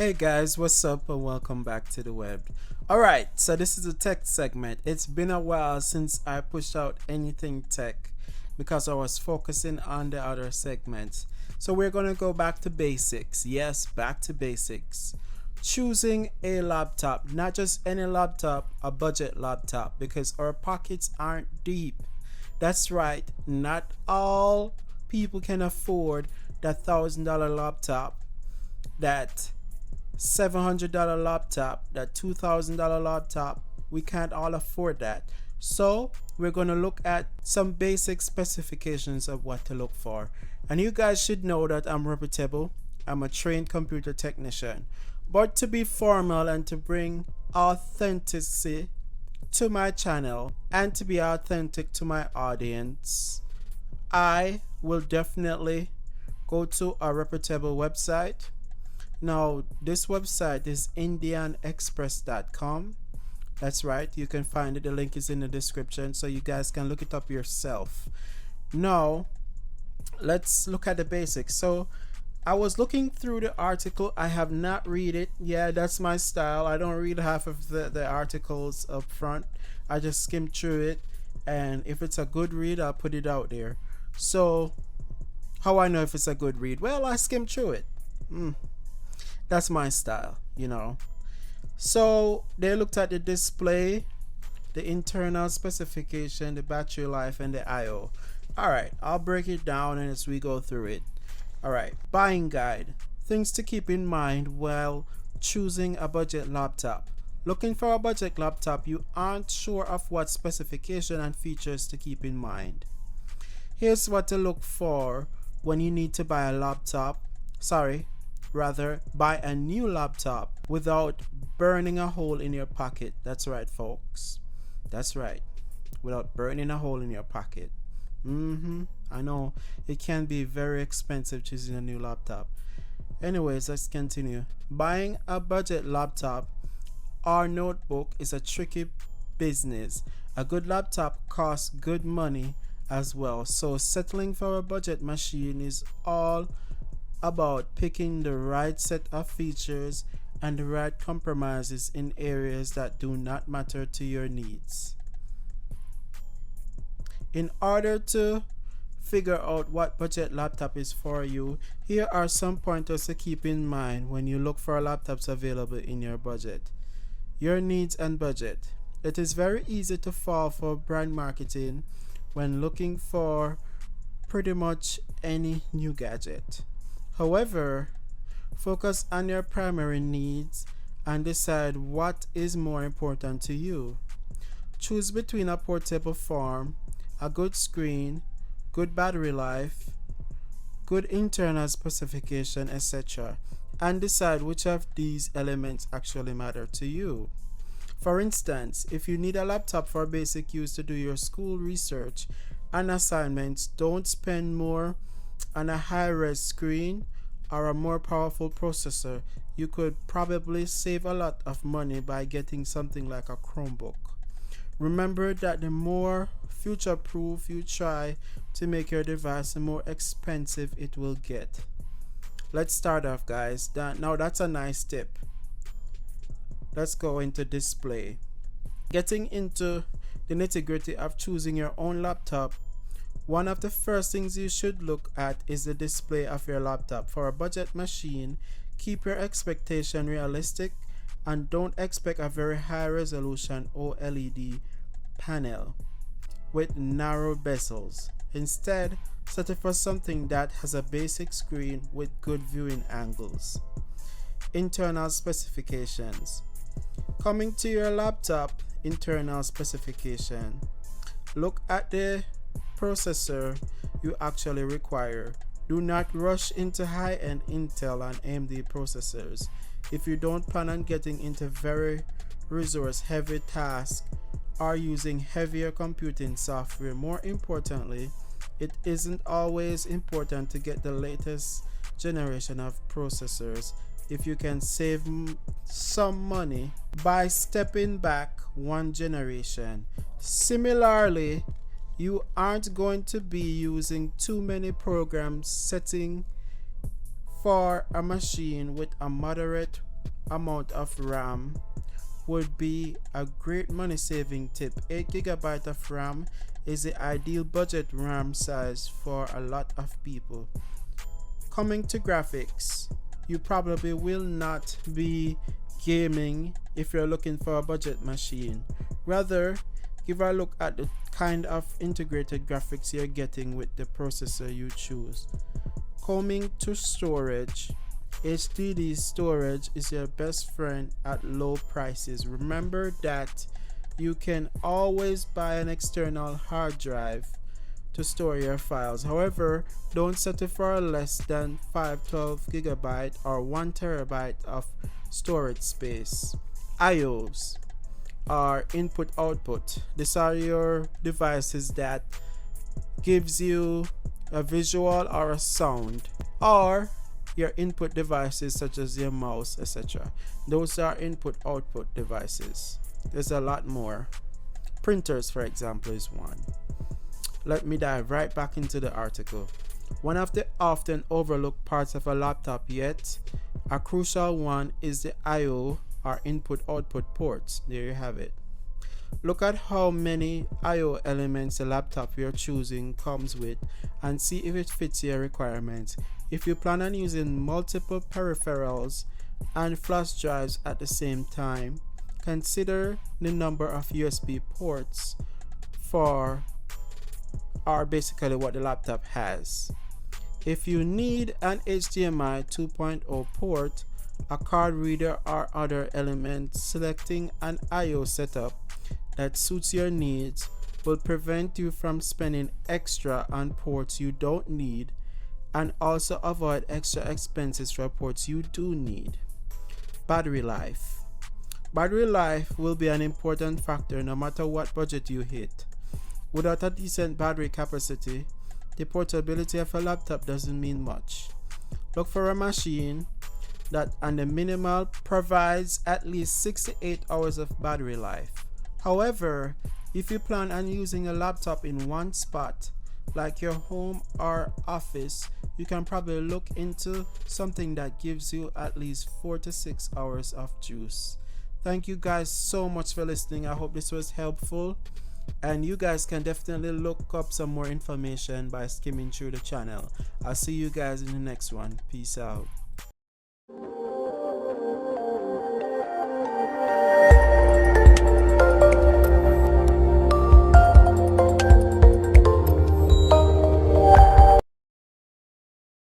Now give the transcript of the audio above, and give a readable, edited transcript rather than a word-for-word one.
Hey guys, what's up and welcome back to the web. Alright, so this is a tech segment. It's been a while since I pushed out anything tech because I was focusing on the other segments. So we're going to go back to basics. Yes, back to basics. Choosing a laptop, not just any laptop, a budget laptop, because our pockets aren't deep. That's right, not all people can afford that $1,000 laptop, that $700 laptop, that $2,000 laptop. We can't all afford that. So we're going to look at some basic specifications of what to look for. And you guys should know that I'm reputable. I'm a trained computer technician. But to be formal and to bring authenticity to my channel and to be authentic to my audience, I will definitely go to a reputable website. Now, this website is indianexpress.com. That's right, you can find it. The link is in the description so you guys can look it up yourself. Now, let's look at the basics. So, I was looking through the article. I have not read it. Yeah, that's my style. I don't read half of the articles up front. I just skim through it, and if it's a good read, I'll put it out there. So, how I know if it's a good read? Well, I skim through it. That's my style, you know. So they looked at the display, the internal specification, the battery life, and the I/O. Alright, I'll break it down as we go through it. Alright, buying guide. Things to keep in mind while choosing a budget laptop. Looking for a budget laptop, you aren't sure of what specification and features to keep in mind. Here's what to look for when you need to buy a laptop. Buy a new laptop without burning a hole in your pocket. That's right, folks. That's right. Without burning a hole in your pocket. I know it can be very expensive choosing a new laptop. Anyways, let's continue. Buying a budget laptop or notebook is a tricky business. A good laptop costs good money as well. So settling for a budget machine is all about picking the right set of features and the right compromises in areas that do not matter to your needs. In order to figure out what budget laptop is for you, here are some pointers to keep in mind when you look for laptops available in your budget. Your needs and budget. It is very easy to fall for brand marketing when looking for pretty much any new gadget. However, focus on your primary needs and decide what is more important to you. Choose between a portable form, a good screen, good battery life, good internal specification, etc., and decide which of these elements actually matter to you. For instance, if you need a laptop for basic use to do your school research and assignments, don't spend more on a high-res screen or a more powerful processor. You could probably save a lot of money by getting something like a Chromebook. Remember that the more future-proof you try to make your device, the more expensive it will get. Let's start off, guys. Now that's a nice tip. Let's go into display. Getting into the nitty-gritty of choosing your own laptop, one of the first things you should look at is the display of your laptop. For a budget machine, keep your expectation realistic and don't expect a very high resolution OLED panel with narrow bezels. Instead, settle for something that has a basic screen with good viewing angles. Internal specifications. Coming to your laptop, internal specification. Look at the processor you actually require. Do not rush into high-end Intel and AMD processors if you don't plan on getting into very resource-heavy tasks or using heavier computing software. More importantly, it isn't always important to get the latest generation of processors if you can save some money by stepping back one generation. Similarly, you aren't going to be using too many programs setting for a machine with a moderate amount of RAM would be a great money saving tip. 8 GB of RAM is the ideal budget RAM size for a lot of people. Coming to graphics, you probably will not be gaming if you're looking for a budget machine. Rather, give a look at the kind of integrated graphics you're getting with the processor you choose. Coming to storage, HDD storage is your best friend at low prices. Remember that you can always buy an external hard drive to store your files. However, don't settle for less than 512 GB or 1 TB of storage space. IOs are input output. These are your devices that gives you a visual or a sound, or your input devices such as your mouse, etc. Those are input output devices. There's a lot more. Printers, for example, is one. Let me dive right back into the article. One of the often overlooked parts of a laptop, yet a crucial one, is the I/O or input output ports. There you have it. Look at how many I/O elements the laptop you're choosing comes with and see if it fits your requirements. If you plan on using multiple peripherals and flash drives at the same time, consider the number of USB ports are basically what the laptop has. If you need an HDMI 2.0 port, a card reader or other element, selecting an I/O setup that suits your needs will prevent you from spending extra on ports you don't need and also avoid extra expenses for ports you do need. Battery life. Battery life will be an important factor no matter what budget you hit. Without a decent battery capacity, the portability of a laptop doesn't mean much. Look for a machine that on the minimal provides at least 6 to 8 hours of battery life. However, if you plan on using a laptop in one spot, like your home or office, you can probably look into something that gives you at least 4 to 6 hours of juice. Thank you guys so much for listening. I hope this was helpful, and you guys can definitely look up some more information by skimming through the channel. I'll see you guys in the next one. Peace out.